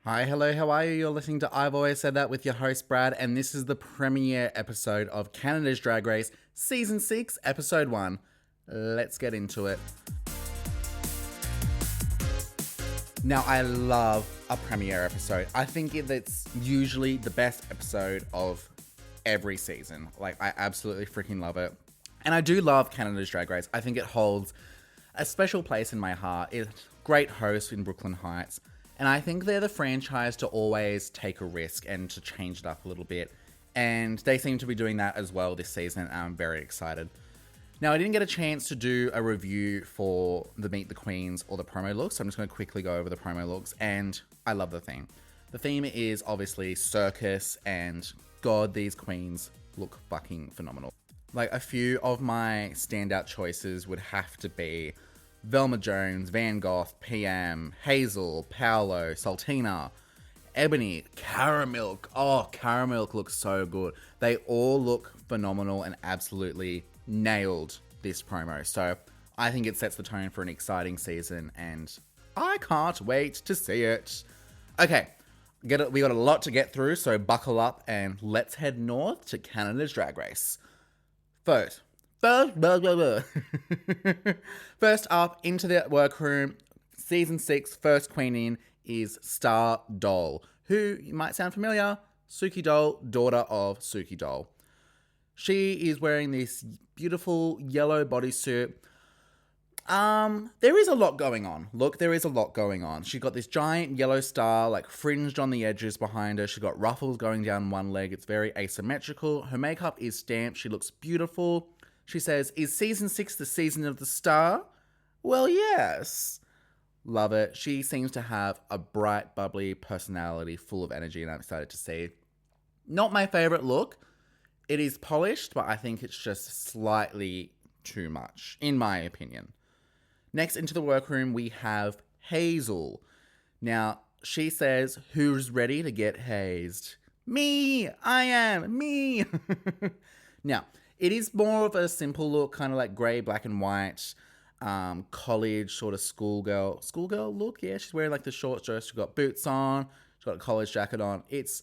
Hi, hello, how are you? You're listening to I've Always Said That with your host, Brad, and this is the premiere episode of Canada's Drag Race, Season 6, Episode 1. Let's get into it. Now, I love a premiere episode. I think it's usually the best episode of every season. Like, I absolutely freaking love it. And I do love Canada's Drag Race. I think it holds a special place in my heart. It's great host in Brooklyn Heights. And I think they're the franchise to always take a risk and to change it up a little bit. And they seem to be doing that as well this season, and I'm very excited. Now, I didn't get a chance to do a review for the Meet the Queens or the promo looks, so I'm just going to quickly go over the promo looks, and I love the theme. The theme is obviously circus, and God, these queens look fucking phenomenal. Like, a few of my standout choices would have to be Velma Jones, Van Gogh, PM, Hazel, Paolo, Saltina, Ebony, Caramilk. Oh, Caramilk looks so good. They all look phenomenal and absolutely nailed this promo. So I think it sets the tone for an exciting season and I can't wait to see it. Okay, we got a lot to get through, so buckle up and let's head north to Canada's Drag Race. First up into the workroom, season 6, first queen in is Star Doll, who you might sound familiar, Suki Doll, daughter of Suki Doll. She is wearing this beautiful yellow bodysuit. There is a lot going on. Look, there is a lot going on. She got this giant yellow star, like fringed on the edges behind her. She got ruffles going down one leg. It's very asymmetrical. Her makeup is stamped. She looks beautiful. She says, "Is season 6 the season of the star?" Well, yes. Love it. She seems to have a bright, bubbly personality, full of energy, and I'm excited to see. Not my favorite look. It is polished, but I think it's just slightly too much, in my opinion. Next into the workroom, we have Hazel. Now, she says, "Who's ready to get hazed?" Me! I am! Me! Now, it is more of a simple look, kind of like grey, black and white, college sort of schoolgirl look. Yeah, she's wearing like the short dress. She's got boots on. She's got a college jacket on. It's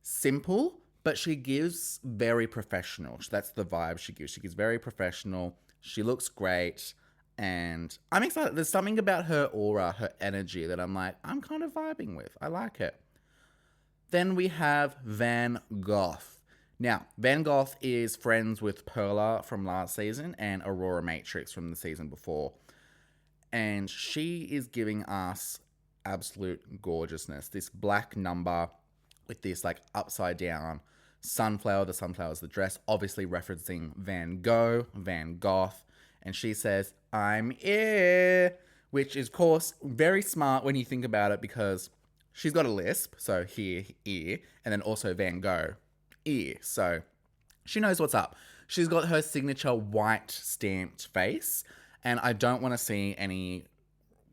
simple, but she gives very professional. That's the vibe she gives. She gives very professional. She looks great. And I'm excited. There's something about her aura, her energy that I'm like, I'm kind of vibing with. I like it. Then we have Van Gogh. Now, Van Gogh is friends with Perla from last season and Aurora Matrix from the season before. And she is giving us absolute gorgeousness. This black number with this like upside down sunflower. The sunflower is the dress, obviously referencing Van Gogh, Van Gogh. And she says, "I'm here," which is, of course, very smart when you think about it because she's got a lisp, so here, ear, and then also Van Gogh, ear. So she knows what's up. She's got her signature white stamped face, and I don't want to see any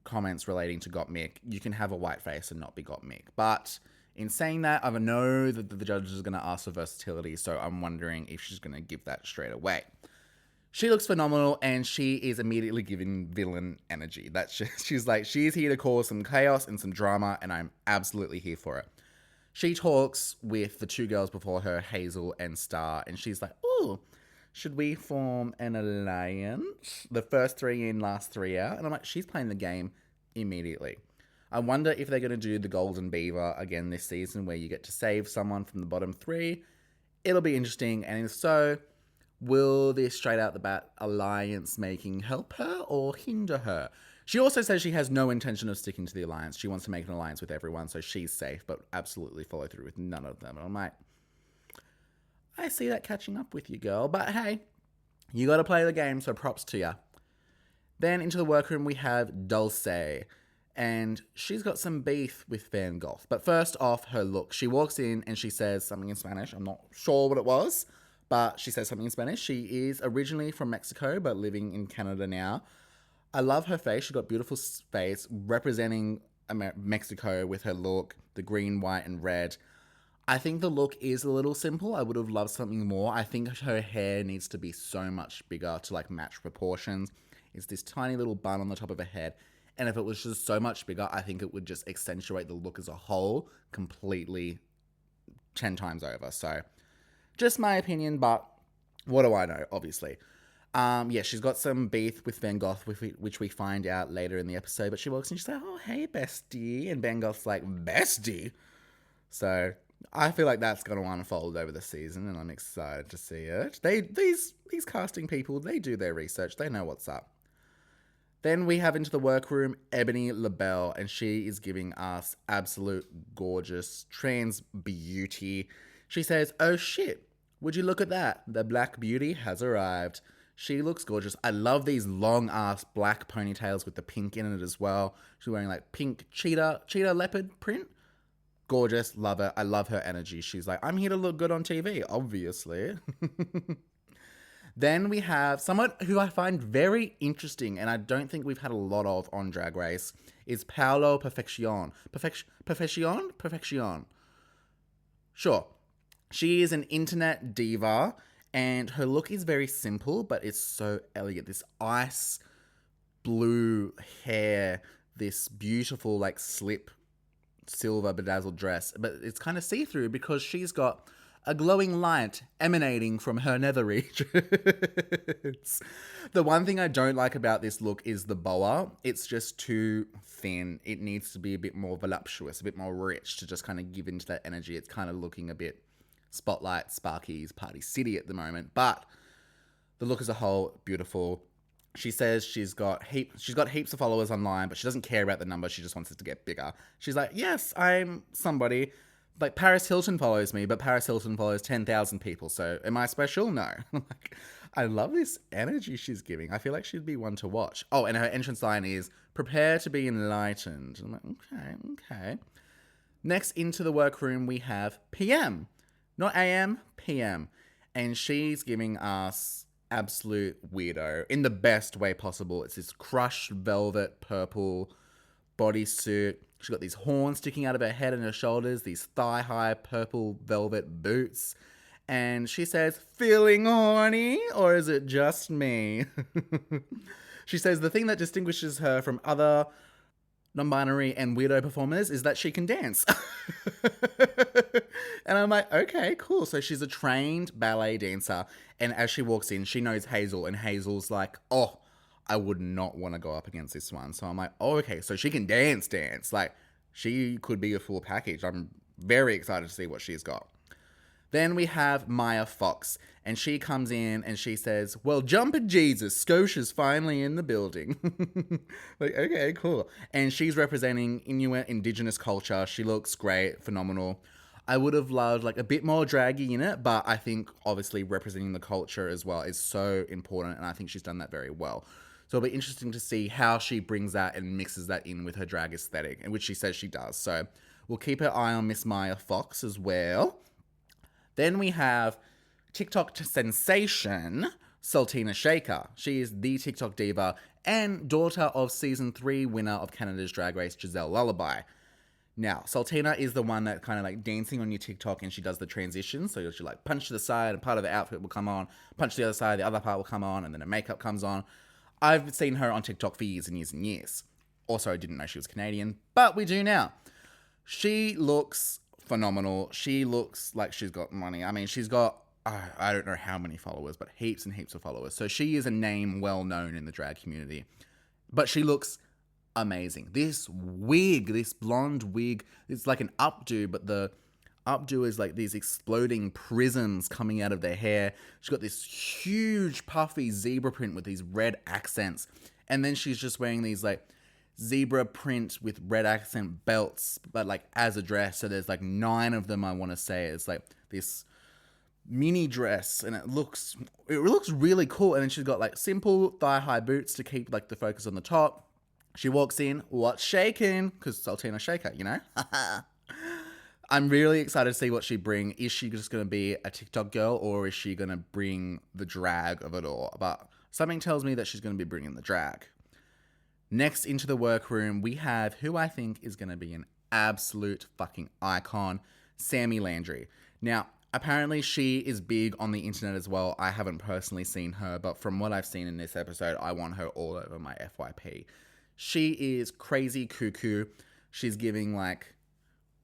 comments relating to Got Mick. You can have a white face and not be Got Mick. But in saying that, I know that the judges are going to ask for versatility, so I'm wondering if she's going to give that straight away. She looks phenomenal, and she is immediately giving villain energy. She's here to cause some chaos and some drama, and I'm absolutely here for it. She talks with the two girls before her, Hazel and Star, and she's like, "Ooh, should we form an alliance? The first 3 in, last 3 out." And I'm like, she's playing the game immediately. I wonder if they're going to do the Golden Beaver again this season, where you get to save someone from the bottom 3. It'll be interesting, and if so, will this straight out the bat alliance making help her or hinder her? She also says she has no intention of sticking to the alliance. She wants to make an alliance with everyone, so she's safe, but absolutely follow through with none of them. And I'm like, I see that catching up with you, girl. But hey, you got to play the game, so props to you. Then into the workroom, we have Dulce. And she's got some beef with Van Gogh. But first off, her look. She walks in and she says something in Spanish. I'm not sure what it was, but she says something in Spanish. She is originally from Mexico, but living in Canada now. I love her face. She's got beautiful face representing Mexico with her look, the green, white, and red. I think the look is a little simple. I would have loved something more. I think her hair needs to be so much bigger to like match proportions. It's this tiny little bun on the top of her head. And if it was just so much bigger, I think it would just accentuate the look as a whole completely 10 times over. So just my opinion, but what do I know, obviously. Yeah, she's got some beef with Van Gogh, which we find out later in the episode. But she walks in, she's like, "Oh, hey, bestie," and Van Gogh's like, "Bestie." So I feel like that's going to unfold over the season, and I'm excited to see it. These casting people, they do their research. They know what's up. Then we have into the workroom Ebony LaBelle, and she is giving us absolute gorgeous trans beauty. She says, "Oh shit, would you look at that? The Black Beauty has arrived." She looks gorgeous. I love these long ass black ponytails with the pink in it as well. She's wearing like pink cheetah leopard print. Gorgeous, love it. I love her energy. She's like, "I'm here to look good on TV, obviously." Then we have someone who I find very interesting, and I don't think we've had a lot of on Drag Race, is Paolo Perfection. Perfection. Sure. She is an internet diva, and her look is very simple, but it's so elegant. This ice blue hair, this beautiful like slip silver bedazzled dress, but it's kind of see-through because she's got a glowing light emanating from her nether regions. The one thing I don't like about this look is the boa. It's just too thin. It needs to be a bit more voluptuous, a bit more rich to just kind of give into that energy. It's kind of looking a bit Spotlight, Sparky's, Party City at the moment, but the look as a whole, beautiful. She says she's got heaps of followers online, but she doesn't care about the number. She just wants it to get bigger. She's like, "Yes, I'm somebody. Like Paris Hilton follows me, but Paris Hilton follows 10,000 people. So am I special? No." Like, I love this energy she's giving. I feel like she'd be one to watch. Oh, and her entrance line is, "Prepare to be enlightened." I'm like, okay. Next into the workroom, we have PM. Not AM, PM. And she's giving us absolute weirdo in the best way possible. It's this crushed velvet purple bodysuit. She's got these horns sticking out of her head and her shoulders, these thigh-high purple velvet boots. And she says, "Feeling horny? Or is it just me?" She says the thing that distinguishes her from other non-binary and weirdo performers is that she can dance. And I'm like, okay, cool. So she's a trained ballet dancer. And as she walks in, she knows Hazel. And Hazel's like, "Oh, I would not want to go up against this one." So I'm like, oh, okay. So she can dance. Like, she could be a full package. I'm very excited to see what she's got. Then we have Maya Fox, and she comes in and she says, "Well, jumper Jesus, Scotia's finally in the building." Like, okay, cool. And she's representing Inuit Indigenous culture. She looks great, phenomenal. I would have loved like a bit more draggy in it, but I think obviously representing the culture as well is so important, and I think she's done that very well. So it'll be interesting to see how she brings that and mixes that in with her drag aesthetic, and which she says she does. So we'll keep her eye on Miss Maya Fox as well. Then we have TikTok sensation, Sultina Shaker. She is the TikTok diva and daughter of season 3 winner of Canada's Drag Race, Giselle Lullaby. Now, Sultina is the one that kind of like dancing on your TikTok, and she does the transition. So she'll like punch to the side and part of the outfit will come on, punch to the other side, the other part will come on, and then her makeup comes on. I've seen her on TikTok for years and years and years. Also, I didn't know she was Canadian, but we do now. She looks phenomenal. She looks like she's got money. I mean, she's got, I don't know how many followers, but heaps and heaps of followers. So she is a name well known in the drag community. But she looks amazing. This wig, this blonde wig, it's like an updo, but the updo is like these exploding prisms coming out of their hair. She's got this huge puffy zebra print with these red accents. And then she's just wearing these like zebra print with red accent belts, but like as a dress. So there's like 9 of them, I want to say. It's like this mini dress, and it looks really cool. And then she's got like simple thigh-high boots to keep like the focus on the top. She walks in, what's shaking? Because Sultina Shaker, you know? I'm really excited to see what she brings. Is she just going to be a TikTok girl, or is she going to bring the drag of it all? But something tells me that she's going to be bringing the drag. Next into the workroom, we have who I think is going to be an absolute fucking icon, Sammy Landry. Now, apparently she is big on the internet as well. I haven't personally seen her, but from what I've seen in this episode, I want her all over my FYP. She is crazy cuckoo. She's giving like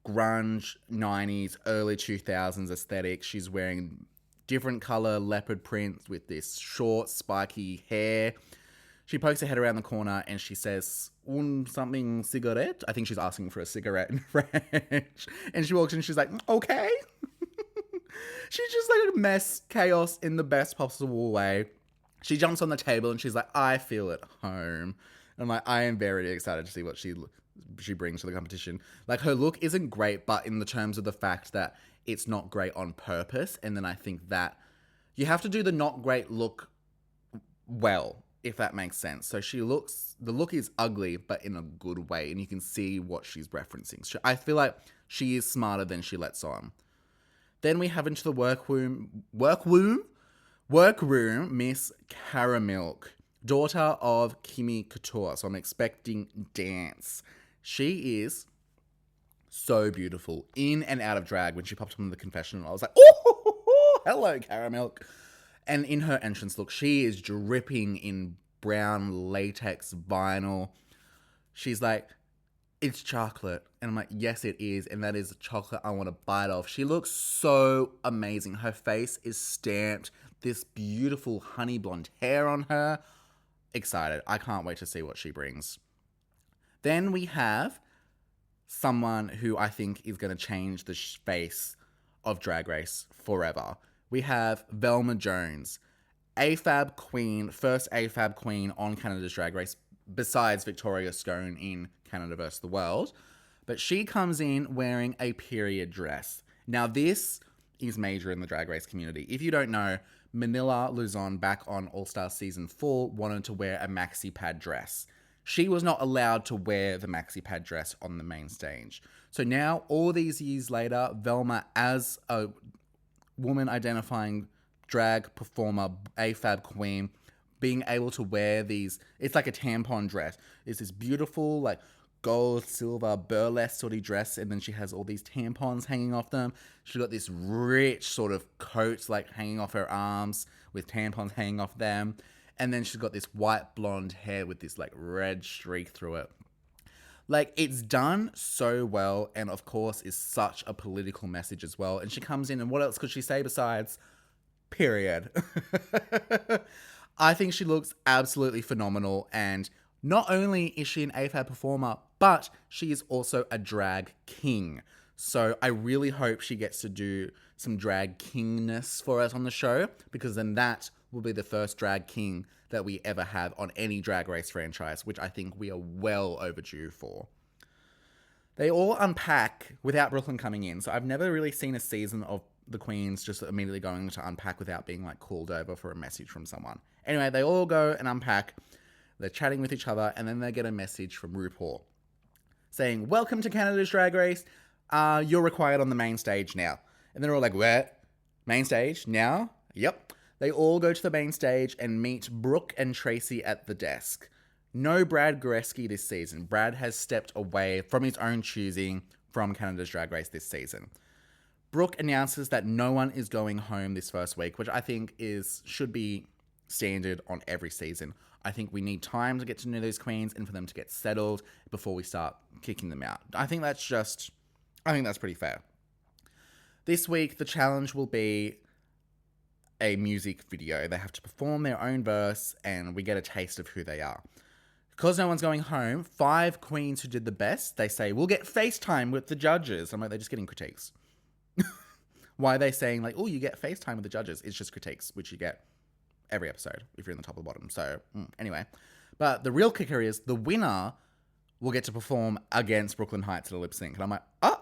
grunge 90s, early 2000s aesthetic. She's wearing different color leopard prints with this short, spiky hair. She pokes her head around the corner and she says, un something cigarette? I think she's asking for a cigarette in French. And she walks in and she's like, okay. She's just like a mess, chaos in the best possible way. She jumps on the table and she's like, I feel at home. And I'm like, I am very excited to see what she brings to the competition. Like, her look isn't great, but in the terms of the fact that it's not great on purpose. And then I think that you have to do the not great look well, if that makes sense. So the look is ugly, but in a good way. And you can see what she's referencing. I feel like she is smarter than she lets on. Then we have into the workroom, Miss Caramilk, daughter of Kimmy Couture. So I'm expecting dance. She is so beautiful in and out of drag. When she popped up in the confessional, I was like, oh, hello, Caramilk. And in her entrance look, she is dripping in brown latex vinyl. She's like, it's chocolate. And I'm like, yes, it is. And that is chocolate I want to bite off. She looks so amazing. Her face is stamped. This beautiful honey blonde hair on her. Excited. I can't wait to see what she brings. Then we have someone who I think is going to change the face of Drag Race forever. We have Velma Jones, AFAB queen, first AFAB queen on Canada's Drag Race, besides Victoria Scone in Canada vs. the World. But she comes in wearing a period dress. Now, this is major in the Drag Race community. If you don't know, Manila Luzon, back on All-Star Season 4, wanted to wear a maxi pad dress. She was not allowed to wear the maxi pad dress on the main stage. So now, all these years later, Velma, as a woman identifying drag performer, AFAB queen, being able to wear these, it's like a tampon dress. It's this beautiful, like, gold, silver, burlesque sort of dress, and then she has all these tampons hanging off them. She's got this rich sort of coat, like, hanging off her arms with tampons hanging off them. And then she's got this white blonde hair with this, like, red streak through it. Like, it's done so well, and of course is such a political message as well. And she comes in, and what else could she say besides period? I think she looks absolutely phenomenal, and not only is she an AFAB performer, but she is also a drag king. So I really hope she gets to do some drag kingness for us on the show, because then that will be the first drag king that we ever have on any Drag Race franchise, which I think we are well overdue for. They all unpack without Brooklyn coming in. So I've never really seen a season of the queens just immediately going to unpack without being, like, called over for a message from someone. Anyway, they all go and unpack. They're chatting with each other, and then they get a message from RuPaul saying, welcome to Canada's Drag Race. You're required on the main stage now. And they're all like, what? Main stage? Now? Yep. They all go to the main stage and meet Brooke and Tracy at the desk. No Brad Goreski this season. Brad has stepped away from his own choosing from Canada's Drag Race this season. Brooke announces that no one is going home this first week, which I think should be standard on every season. I think we need time to get to know those queens and for them to get settled before we start kicking them out. I think that's pretty fair. This week, the challenge will be a music video. They have to perform their own verse, and we get a taste of who they are. Because no one's going home, 5 queens who did the best, they say, we'll get FaceTime with the judges. I'm like, they're just getting critiques. Why are they saying, like, oh, you get FaceTime with the judges? It's just critiques, which you get every episode if you're in the top or bottom. So, anyway. But the real kicker is the winner will get to perform against Brooklyn Heights at a lip sync. And I'm like, oh,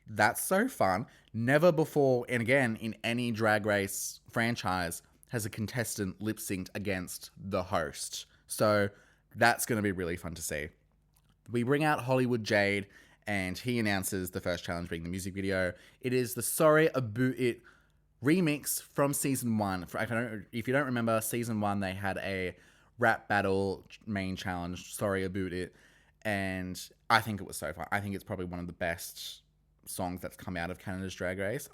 that's so fun. Never before, and again, in any Drag Race franchise, has a contestant lip synced against the host. So that's going to be really fun to see. We bring out Hollywood Jade, and he announces the first challenge being the music video. It is the Sorry About It remix from season 1. If you don't remember, season 1, they had a rap battle main challenge, Sorry About It, and I think it was so fun. I think it's probably one of the best songs that's come out of Canada's Drag Race.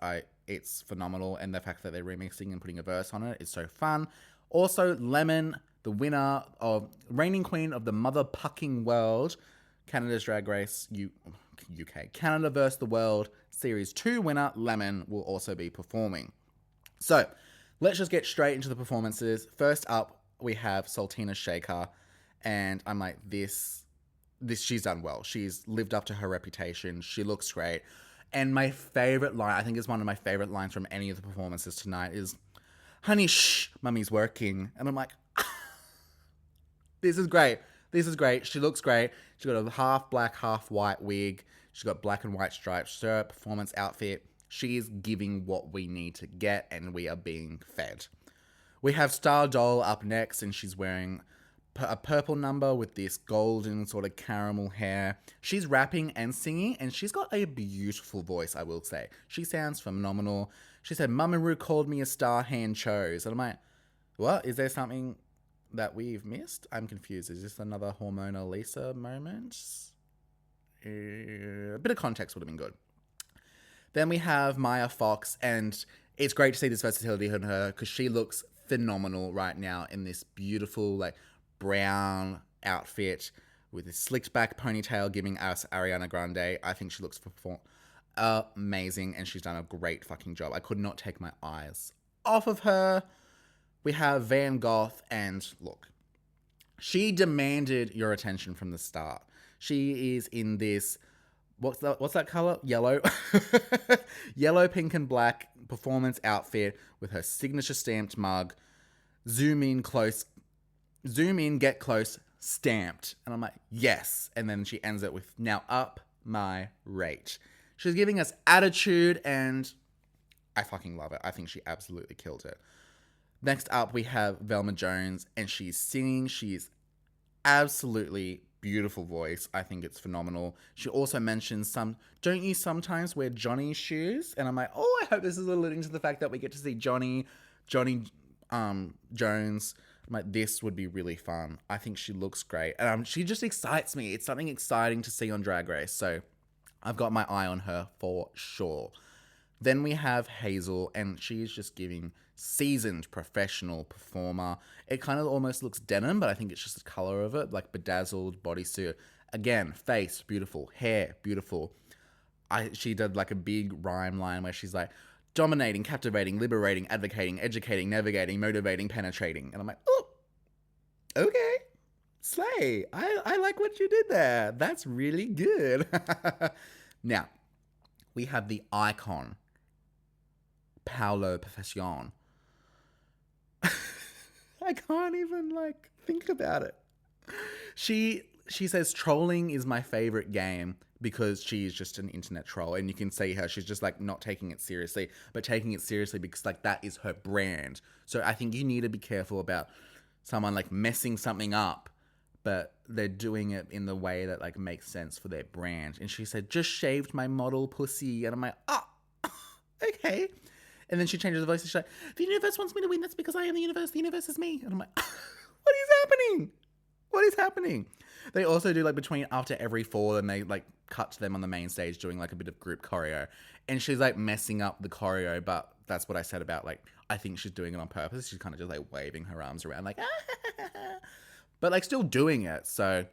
It's phenomenal, and the fact that they're remixing and putting a verse on it is so fun. Also, Lemon the winner of reigning queen of the motherfucking world, Canada's Drag Race UK, Canada vs. the World Series 2 winner, Lemon, will also be performing. So, let's just get straight into the performances. First up, we have Saltina Shaker, and I'm like, this she's done well. She's lived up to her reputation. She looks great. And my favorite line, I think it's one of my favorite lines from any of the performances tonight, is, "Honey, shh, mummy's working." And I'm like, this is great. This is great. She looks great. She got a half black, half white wig. She's got black and white stripes. Her performance outfit. She is giving what we need to get, and we are being fed. We have Star Doll up next, and she's wearing a purple number with this golden sort of caramel hair. She's rapping and singing, and she's got a beautiful voice, I will say. She sounds phenomenal. She said, "Mama Ru called me a star, hand chose." And I'm like, what? Is there something that we've missed? I'm confused. Is this another Hormona Lisa moment? A bit of context would have been good. Then we have Maya Fox, and it's great to see this versatility in her because she looks phenomenal right now in this beautiful, like, brown outfit with a slicked back ponytail giving us Ariana Grande. I think she looks amazing, and she's done a great fucking job. I could not take my eyes off of her. We have Van Gogh, and look, she demanded your attention from the start. She is in this, what's that color? Yellow. Yellow, pink, and black performance outfit with her signature stamped mug. Zoom in, get close, stamped. And I'm like, yes. And then she ends it with, "Now up my rate." She's giving us attitude, and I fucking love it. I think she absolutely killed it. Next up, we have Velma Jones, and she's singing. She's absolutely beautiful voice. I think it's phenomenal. She also mentions don't you sometimes wear Johnny's shoes? And I'm like, oh, I hope this is alluding to the fact that we get to see Johnny Jones. I'm like, this would be really fun. I think she looks great. And she just excites me. It's something exciting to see on Drag Race. So I've got my eye on her for sure. Then we have Hazel, and she is just giving seasoned professional performer. It kind of almost looks denim, but I think it's just the color of it, like bedazzled bodysuit. Again, face, beautiful. Hair, beautiful. She did like a big rhyme line where she's like, dominating, captivating, liberating, advocating, educating, navigating, motivating, penetrating. And I'm like, oh, okay. Slay. I like what you did there. That's really good. Now, we have the icon, Paolo Perfection. I can't even, think about it. She says trolling is my favorite game because she's just an internet troll, and you can see her. She's just, not taking it seriously, but taking it seriously because, that is her brand. So I think you need to be careful about someone, messing something up, but they're doing it in the way that, makes sense for their brand. And she said, "Just shaved my model pussy." And I'm like, oh, okay. And then she changes the voice and she's like, "The universe wants me to win. That's because I am the universe. The universe is me." And I'm like, what is happening? What is happening? They also do, after every fall, and they, cut to them on the main stage doing, a bit of group choreo. And she's, messing up the choreo, but that's what I said about, I think she's doing it on purpose. She's kind of just, waving her arms around, but, still doing it. So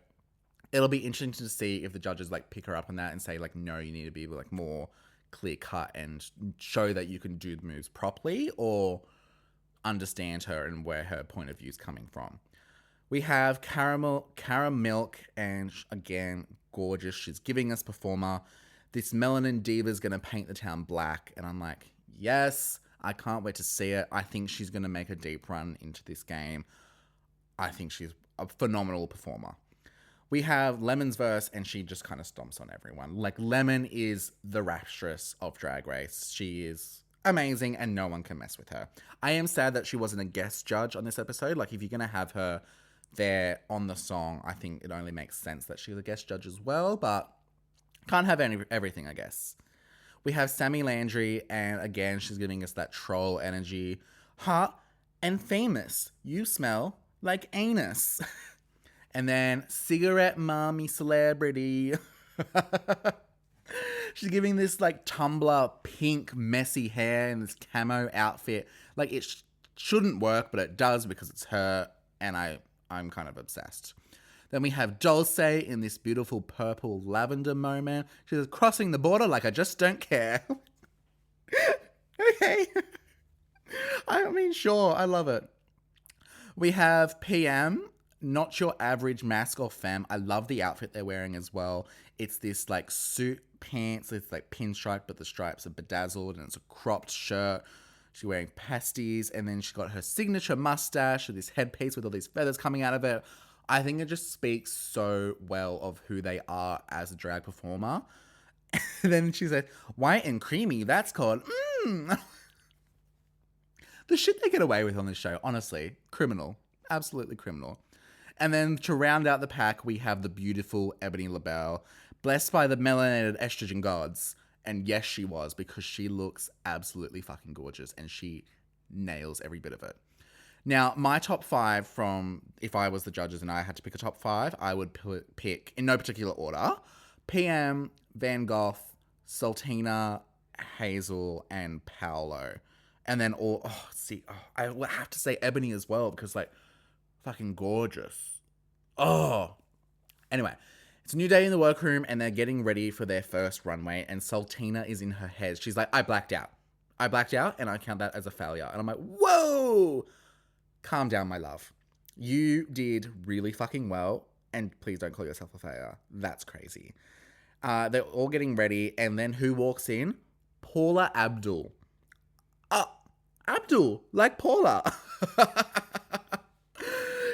it'll be interesting to see if the judges, pick her up on that and say, no, you need to be, more clear cut and show that you can do the moves properly, or understand her and where her point of view is coming from. We have Caramilk, and again, gorgeous. She's giving us performer. This melanin diva is going to paint the town black, and I'm like, yes, I can't wait to see it. I think she's going to make a deep run into this game. I think she's a phenomenal performer. We have Lemon's verse, and she just kind of stomps on everyone. Lemon is the rapstress of Drag Race. She is amazing, and no one can mess with her. I am sad that she wasn't a guest judge on this episode. If you're going to have her there on the song, I think it only makes sense that she's a guest judge as well, but can't have everything, I guess. We have Sammy Landry, and again, she's giving us that troll energy. Hot and famous. You smell like anus. And then cigarette mommy celebrity. She's giving this Tumblr pink messy hair and this camo outfit. It shouldn't work, but it does because it's her. and I'm kind of obsessed. Then we have Dulce in this beautiful purple lavender moment. She's crossing the border like I just don't care. Okay. I mean, sure, I love it. We have PM, not your average mask or femme. I love the outfit they're wearing as well. It's this like suit pants, it's like pinstripe, but the stripes are bedazzled, and it's a cropped shirt. She's wearing pasties, and then she got her signature mustache with this headpiece with all these feathers coming out of it. I think it just speaks so well of who they are as a drag performer. And then she said, white and creamy, that's called the shit they get away with on this show, honestly, criminal. Absolutely criminal. And then to round out the pack, we have the beautiful Ebony LaBelle, blessed by the melanated estrogen gods. And yes, she was, because she looks absolutely fucking gorgeous, and she nails every bit of it. Now, my top 5 from, if I was the judges and I had to pick a top 5, I would pick, in no particular order, PM, Van Gogh, Sultina, Hazel, and Paolo. And then I have to say Ebony as well, because, like, fucking gorgeous. Oh. Anyway, it's a new day in the workroom, and they're getting ready for their first runway, and Sultina is in her head. She's like, I blacked out, and I count that as a failure. And I'm like, whoa! Calm down, my love. You did really fucking well, and please don't call yourself a failure. That's crazy. They're all getting ready, and then who walks in? Paula Abdul. Abdul, like Paula.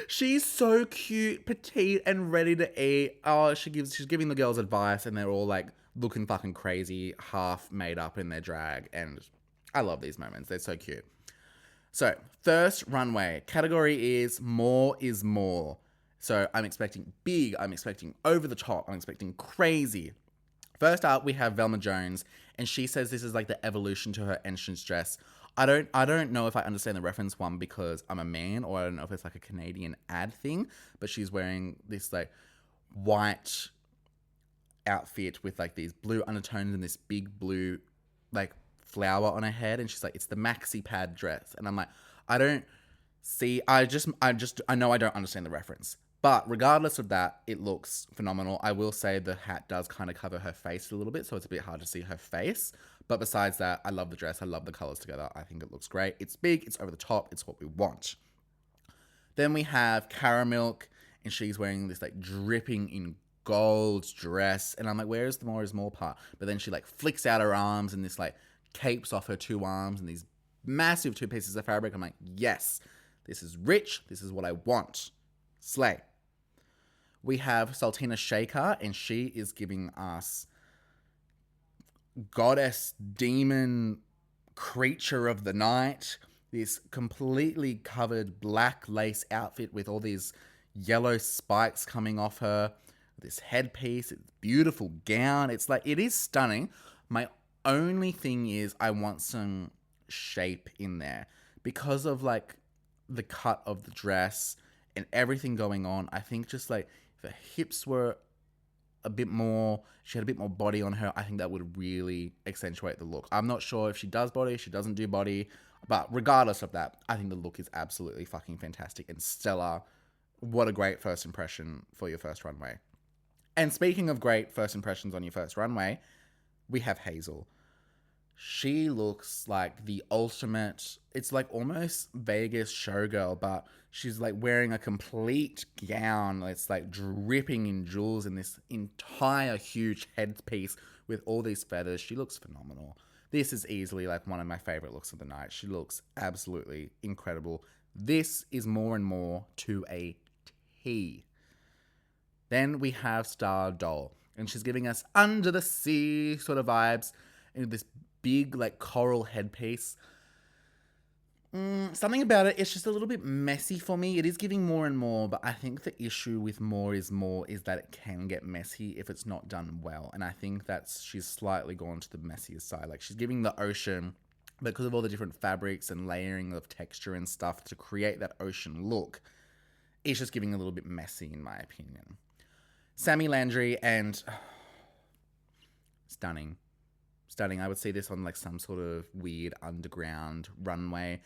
She's so cute, petite, and ready to eat. Oh, she's giving the girls advice, and they're all like looking fucking crazy, half made up in their drag, and I love these moments. They're so cute. So, first runway. Category is more is more. So, I'm expecting big, I'm expecting over the top, I'm expecting crazy. First up, we have Velma Jones, and she says this is like the evolution to her entrance dress. I don't know if I understand the reference, one, because I'm a man, or I don't know if it's like a Canadian ad thing, but she's wearing this like white outfit with like these blue undertones and this big blue like flower on her head, and she's like, it's the maxi pad dress. And I'm like, I know I don't understand the reference. But regardless of that, it looks phenomenal. I will say the hat does kind of cover her face a little bit, so it's a bit hard to see her face. But besides that, I love the dress. I love the colors together. I think it looks great. It's big. It's over the top. It's what we want. Then we have Caramilk, and she's wearing this like dripping in gold dress. And I'm like, where's the more is more part? But then she like flicks out her arms, and this like capes off her 2 arms, and these massive 2 pieces of fabric. I'm like, yes, this is rich. This is what I want. Slay. We have Sultina Shaker, and she is giving us goddess, demon, creature of the night. This completely covered black lace outfit with all these yellow spikes coming off her. This headpiece, it's beautiful gown. It's like, it is stunning. My only thing is I want some shape in there because of like the cut of the dress and everything going on. I think just like if her hips were a bit more, she had a bit more body on her, I think that would really accentuate the look. I'm not sure if she does body, she doesn't do body, but regardless of that, I think the look is absolutely fucking fantastic and stellar. What a great first impression for your first runway. And speaking of great first impressions on your first runway, we have Hazel. She looks like the ultimate, it's like almost Vegas showgirl, but she's like wearing a complete gown. It's like dripping in jewels in this entire huge headpiece with all these feathers. She looks phenomenal. This is easily like one of my favorite looks of the night. She looks absolutely incredible. This is more and more to a T. Then we have Star Doll, and she's giving us under the sea sort of vibes in this big like coral headpiece. Something about it, it's just a little bit messy for me. It is giving more and more, but I think the issue with more is that it can get messy if it's not done well. And I think she's slightly gone to the messier side. Like she's giving the ocean, but because of all the different fabrics and layering of texture and stuff to create that ocean look, it's just giving a little bit messy in my opinion. Sammy Landry, and stunning. I would see this on like some sort of weird underground runway.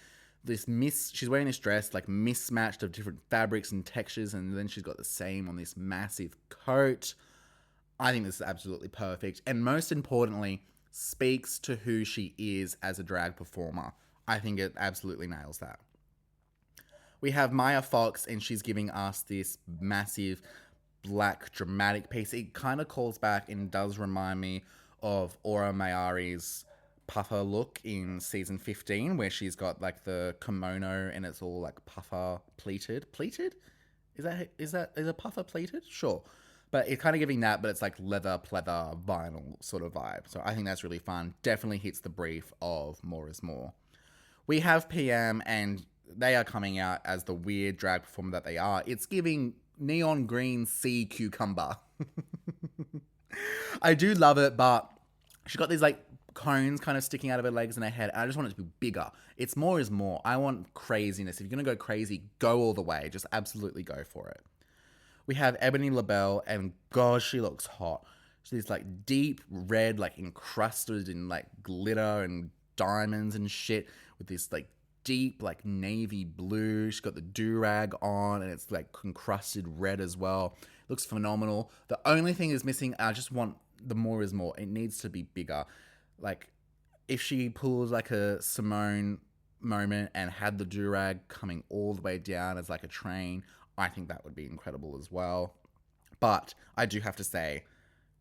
she's wearing this dress like mismatched of different fabrics and textures, and then she's got the same on this massive coat. I think this is absolutely perfect, and most importantly, speaks to who she is as a drag performer. I think it absolutely nails that. We have Maya Fox, and she's giving us this massive black dramatic piece. It kind of calls back and does remind me of Aura Mayari's puffer look in season 15, where she's got like the kimono and it's all like puffer pleated. Pleated? Is a puffer pleated? Sure. But it's kind of giving that, but it's like leather, pleather, vinyl sort of vibe. So I think that's really fun. Definitely hits the brief of More is More. We have PM, and they are coming out as the weird drag performer that they are. It's giving neon green sea cucumber. I do love it, but she's got these like cones kind of sticking out of her legs and her head. And I just want it to be bigger. It's More is More. I want craziness. If you're going to go crazy, go all the way. Just absolutely go for it. We have Ebony LaBelle, and gosh, she looks hot. She's like deep red, like encrusted in like glitter and diamonds and shit, with this like deep like navy blue. She's got the do-rag on, and it's like encrusted red as well. Looks phenomenal. The only thing is missing, I just want the More is More. It needs to be bigger. Like, if she pulls like a Simone moment and had the do-rag coming all the way down as like a train, I think that would be incredible as well. But I do have to say,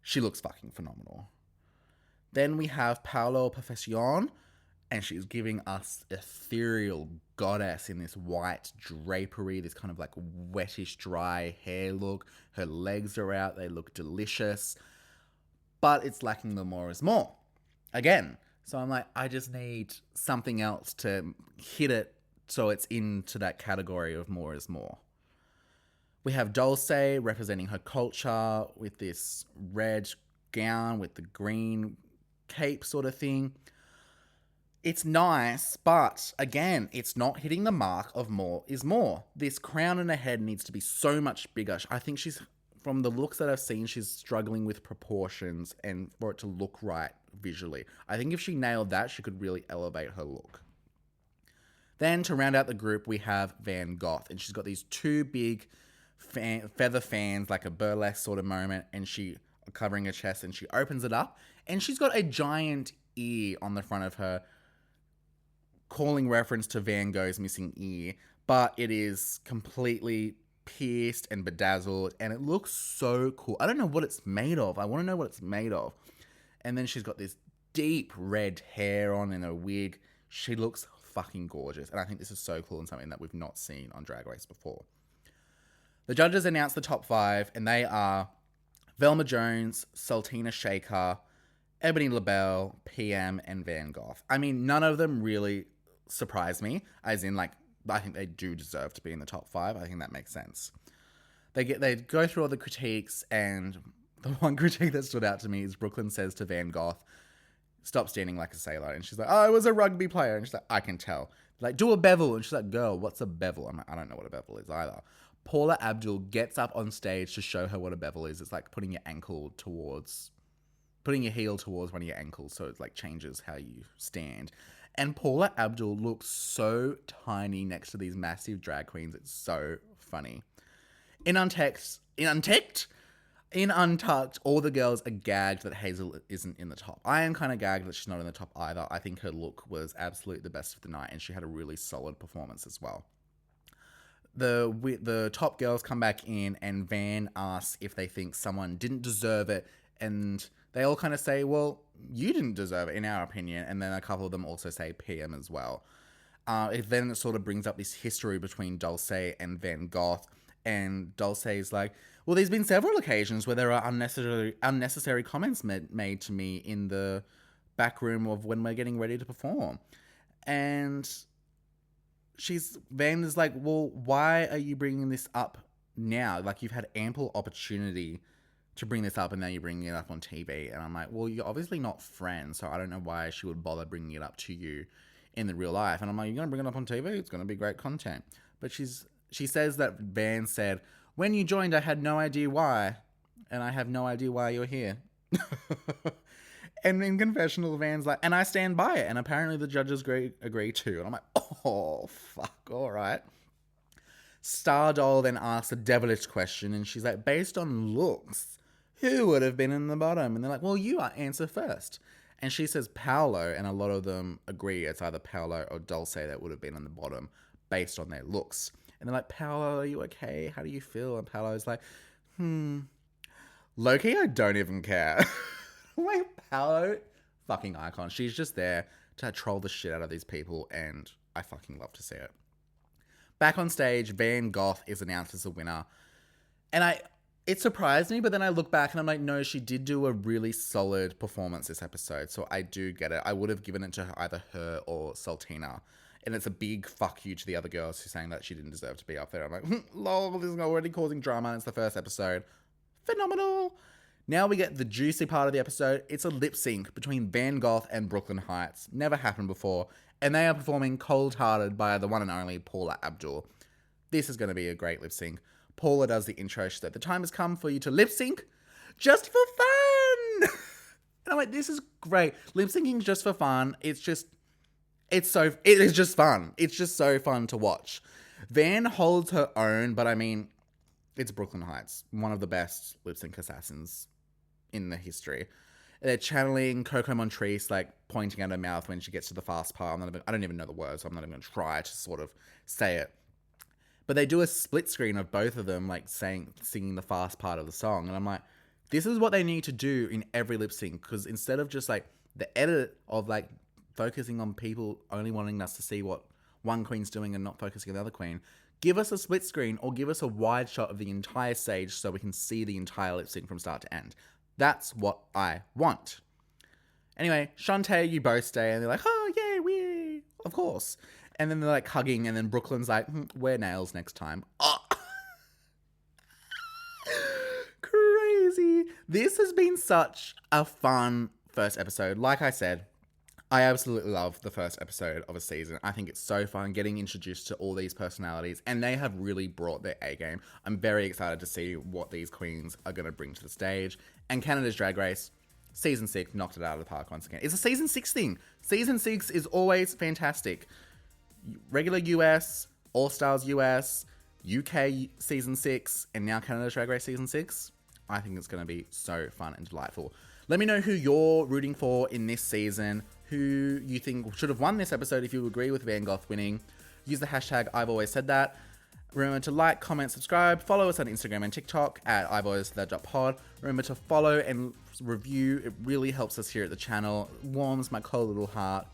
she looks fucking phenomenal. Then we have Paolo Perfection, and she's giving us ethereal goddess in this white drapery, this kind of like wettish dry hair look. Her legs are out, they look delicious, but it's lacking the More is More again. So I'm like, I just need something else to hit it so it's into that category of More is More. We have Dulce representing her culture with this red gown with the green cape sort of thing. It's nice, but again, it's not hitting the mark of More is More. This crown in her head needs to be so much bigger. I think from the looks that I've seen, she's struggling with proportions and for it to look right visually. I think if she nailed that, she could really elevate her look. Then to round out the group, we have Van Gogh, and she's got these two big feather fans, like a burlesque sort of moment, and she covering her chest, and she opens it up, and she's got a giant ear on the front of her, calling reference to Van Gogh's missing ear, but it is completely pierced and bedazzled, and it looks so cool. I don't know what it's made of. I want to know what it's made of. And then she's got this deep red hair on and a wig. She looks fucking gorgeous, and I think this is so cool and something that we've not seen on Drag Race before. The judges announced the top 5, and they are Velma Jones, Sultina Shaker, Ebony LaBelle, PM, and Van Gogh. I mean, none of them really surprised me, as in, like, I think they do deserve to be in the top 5. I think that makes sense. They go through all the critiques, and the one critique that stood out to me is Brooklyn says to Van Gogh, "Stop standing like a sailor." And she's like, "Oh, I was a rugby player." And she's like, "I can tell." Like, "Do a bevel." And she's like, "Girl, what's a bevel?" I'm like, "I don't know what a bevel is either." Paula Abdul gets up on stage to show her what a bevel is. It's like putting your heel towards one of your ankles, so it like changes how you stand. And Paula Abdul looks so tiny next to these massive drag queens. It's so funny. In Untucked, all the girls are gagged that Hazel isn't in the top. I am kind of gagged that she's not in the top either. I think her look was absolutely the best of the night, and she had a really solid performance as well. The top girls come back in, and Van asks if they think someone didn't deserve it, and they all kind of say, "Well, you didn't deserve it, in our opinion." And then a couple of them also say PM as well. Then it sort of brings up this history between Dulce and Van Gogh, and Dulce is like, "Well, there's been several occasions where there are unnecessary comments made to me in the back room of when we're getting ready to perform." And Van is like, "Well, why are you bringing this up now? Like, you've had ample opportunity to bring this up, and now you're bringing it up on TV." And I'm like, "Well, you're obviously not friends, so I don't know why she would bother bringing it up to you in the real life." And I'm like, "You're going to bring it up on TV? It's going to be great content." But she says that Van said, "When you joined, I had no idea why, and I have no idea why you're here." And in confessional, Van's like, "And I stand by it." And apparently the judges agree too. And I'm like, Oh, fuck. All right. Stardoll then asks a devilish question, and she's like, based on looks, who would have been in the bottom? And they're like, well, you answer first. And she says Paolo, and a lot of them agree it's either Paolo or Dulce that would have been on the bottom based on their looks. And they're like, Paolo, are you okay? How do you feel? And Paolo's like, Loki, I don't even care. Like, Paolo, fucking icon. She's just there to troll the shit out of these people, and I fucking love to see it. Back on stage, Van Gogh is announced as a winner. And it surprised me, but then I look back and I'm like, no, she did do a really solid performance this episode. So I do get it. I would have given it to either her or Sultina. And it's a big fuck you to the other girls who's saying that she didn't deserve to be up there. I'm like, lol, this is already causing drama. It's the first episode. Phenomenal. Now we get the juicy part of the episode. It's a lip sync between Van Gogh and Brooklyn Heights. Never happened before. And they are performing Cold Hearted by the one and only Paula Abdul. This is going to be a great lip sync. Paula does the intro. She said, the time has come for you to lip sync just for fun. And I'm like, this is great. Lip syncing just for fun. It is just fun. It's just so fun to watch. Van holds her own, but I mean, it's Brooklyn Heights, one of the best lip sync assassins in the history. They're channeling Coco Montrese, like pointing at her mouth when she gets to the fast part. I don't even know the words, so I'm not even going to try to sort of say it. But they do a split screen of both of them, like singing the fast part of the song. And I'm like, this is what they need to do in every lip sync. Because instead of just like the edit of like focusing on people only wanting us to see what one queen's doing and not focusing on the other queen, give us a split screen or give us a wide shot of the entire stage so we can see the entire lip sync from start to end. That's what I want. Anyway, Shantae, you both stay, and they're like, oh, yeah, we, of course. And then they're like hugging, and then Brooklyn's like, wear nails next time. Oh. Crazy. This has been such a fun first episode. Like I said, I absolutely love the first episode of a season. I think it's so fun getting introduced to all these personalities, and they have really brought their A game. I'm very excited to see what these queens are going to bring to the stage. And Canada's Drag Race, season 6, knocked it out of the park once again. It's a season 6 thing. Season 6 is always fantastic. Regular US, All Stars US, UK season 6, and now Canada's Drag Race season 6. I think it's going to be so fun and delightful. Let me know who you're rooting for in this season, who you think should have won this episode if you agree with Van Gogh winning. Use the hashtag I've always said that. Remember to like, comment, subscribe. Follow us on Instagram and TikTok at I've always said that pod. Remember to follow and review. It really helps us here at the channel. It warms my cold little heart.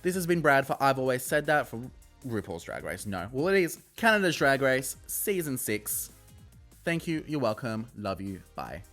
This has been Brad for I've always said that for RuPaul's Drag Race. No, well, it is Canada's Drag Race season 6. Thank you. You're welcome. Love you. Bye.